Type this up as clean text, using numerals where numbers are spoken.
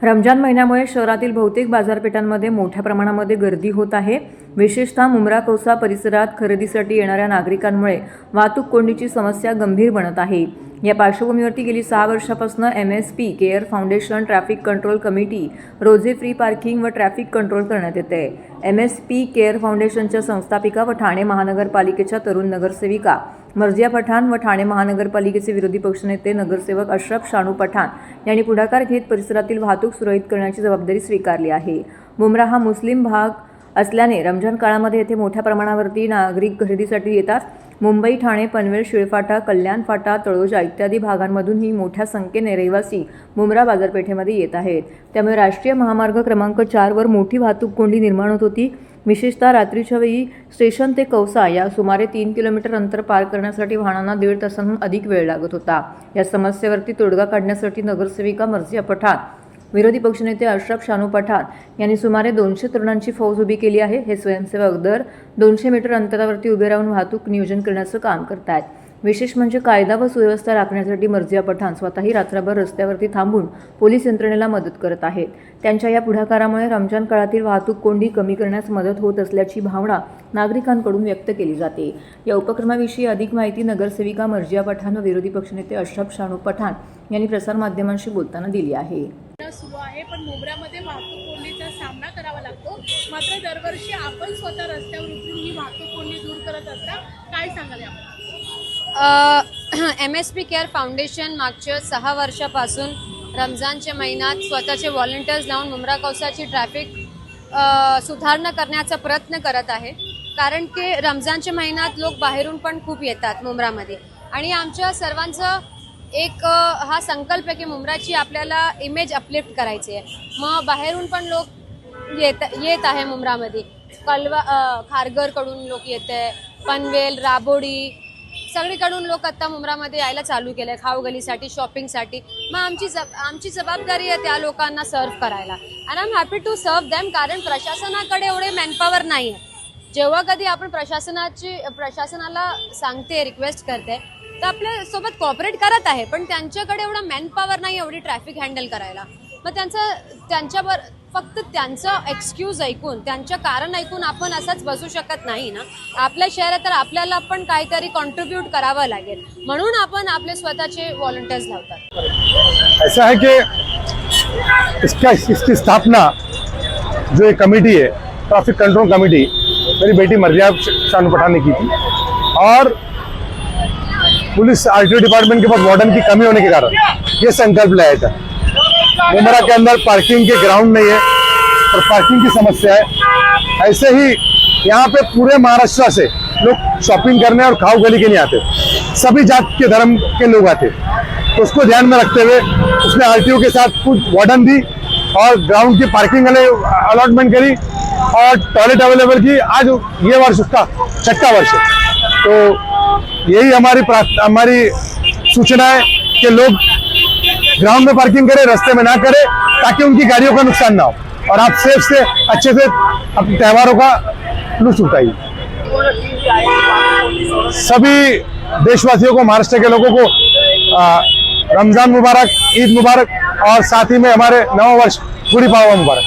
रमजान महिन्यामुळे शहरातील बहुतेक बाजारपेठांमध्ये मोठ्या प्रमाणामध्ये गर्दी होत आहे। विशेषतः मुंब्रा कौसा परिसरात खरेदीसाठी येणाऱ्या नागरिकांमुळे वाहतूक कोंडीची समस्या गंभीर बनत आहे। या पार्श्वभूमीवरती गेली 6 वर्षांपासून MSP care foundation traffic control committee रोजे फ्री पार्किंग व ट्रॅफिक कंट्रोल करण्यात येते। MSP केअर फाउंडेशनच्या संस्थापिका व ठाणे महानगरपालिकेच्या तरुण नगरसेविका मर्जिया पठाण व ठाणे महानगरपालिकेचे विरोधी पक्षनेते नगरसेवक अशरफ शानू पठाण यांनी पुढाकार घेत परिसरातील वाहतूक सुरळीत करण्याची जबाबदारी स्वीकारली आहे। मुंब्रा हा मुस्लिम भाग असल्याने रमजान काळामध्ये येथे मोठ्या प्रमाणावरती नागरिक खरेदीसाठी येतात। मुंबई, ठाणे, पनवेल, शिळफाटा, कल्याण फाटा, तळोजा इत्यादी भागांमधूनही मोठ्या संख्येने रहिवासी मुंब्रा बाजारपेठेमध्ये येत आहेत। त्यामुळे राष्ट्रीय महामार्ग क्रमांक 4 वर मोठी वाहतूक कोंडी निर्माण होत होती। विशेषतः रात्रीच्या वेळी स्टेशन ते कौसा या सुमारे 3 किलोमीटर अंतर पार करण्यासाठी वाहनांना 1.5 तासांहून अधिक वेळ लागत होता। या समस्येवरती तोडगा काढण्यासाठी नगरसेविका मर्जिया पठाण, विरोधी पक्षनेते अशरफ शानू पठाण यांनी सुमारे 200 तरुणांची फौज उभी केली आहे। हे स्वयंसेवक दर 200 मीटर अंतरावरती उभे राहून वाहतूक नियोजन करण्याचं काम करत आहेत। विशेष म्हणजे कायदा व सुव्यवस्था राखण्यासाठी मर्जिया पठाण स्वतःही रात्रभर रस्त्यावरती थांबून पोलीस यंत्रणेला मदत करत आहेत। त्यांच्या या पुढाकारामुळे रमजान काळातील वाहतूक कोंडी कमी करण्यास मदत होत असल्याची भावना नागरिकांकडून व्यक्त केली जाते। या उपक्रमाविषयी अधिक माहिती नगरसेविका मर्जिया पठाण व विरोधी पक्षनेते अशरफ शानू पठाण यांनी प्रसारमाध्यमांशी बोलताना दिली आहे। सुरू आहे, पण मुंब्र्यामध्ये वाहतूक कोंडीचा सामना करावा लागतो। मात्र दरवर्षी आपण स्वतः रस्त्यावर उतरून ही वाहतूक कोंडी दूर करत असता, काय सांगाल याबद्दल? MSP केअर फाउंडेशन मागच्या 6 वर्षापासून रमजानच्या महिन्यात स्वतःचे व्हॉलंटियर्स लावून मुंब्रा कौसाची ट्रॅफिक सुधारणा करण्याचा प्रयत्न करत आहे। कारण की रमजानच्या महिन्यात लोक बाहेरून पण खूप येतात मुंब्रामध्ये, आणि आमच्या सर्वांचं एक हा संकल्प आहे की मुंब्राची आपल्याला इमेज अपलिफ्ट करायची आहे। मग बाहेरून पण लोक येत आहे मुंब्रामध्ये, खारघरकडून लोक येत आहे, पनवेल, राबोडी सगळीकडून लोक आता मुंब्रामध्ये यायला चालू केलं आहे खाऊगलीसाठी, शॉपिंगसाठी। मग आमची जबाबदारी आहे त्या लोकांना सर्व करायला, आणि I am happy to serve them. कारण प्रशासनाकडे एवढे मॅनपॉवर नाही आहे। जेव्हा कधी आपण प्रशासनाला सांगते, रिक्वेस्ट करते, तर आपल्या सोबत कॉपरेट करत आहे, पण त्यांच्याकडे एवढा मॅनपॉवर नाही एवढी ट्रॅफिक हँडल करायला। मग त्यांच्यावर फक्त त्यांचं एक्सक्यूज ऐकून, त्यांचं कारण ऐकून आपण असंच बसू शकत नाही ना। आपल्या शहरात तर आपल्याला पण काहीतरी कॉन्ट्रीब्यूट करावं लागेल, म्हणून आपण आपले स्वतःचे व्हॉलंटियर्स लावतात। ऐसा है कि इसकी स्थापना जो एक कमेटी है, ट्रैफिक कंट्रोल कमेटी, मेरी बेटी मर्जिया शानू पठाण ने की थी, और पुलिस RTO डिपार्टमेंट के पास वार्डन की कमी होने के कारण ये संकल्प लाया था। मुंब्रा के अंदर पार्किंग के ग्राउंड नहीं है और पार्किंग की समस्या है। ऐसे ही यहाँ पे पूरे महाराष्ट्र से लोग शॉपिंग करने और खाऊ गली के लिए आते, सभी जात के धर्म के लोग आते। तो उसको ध्यान में रखते हुए उसने RTO के साथ कुछ वार्डन दी और ग्राउंड की पार्किंग अलॉटमेंट करी और टॉयलेट अवेलेबल की। आज ये वर्ष उसका 6वां वर्ष है। तो यही हमारी सूचना है कि लोग ग्राउंड में पार्किंग करें, रास्ते में ना करें, ताकि उनकी गाड़ियों का नुकसान ना हो और आप सेफ से अच्छे से अपने त्योहारों का लुत्फ उठाइए। सभी देशवासियों को, महाराष्ट्र के लोगों को रमजान मुबारक, ईद मुबारक, और साथ ही में हमारे नवा वर्ष गुड़ी पाड़वा मुबारक।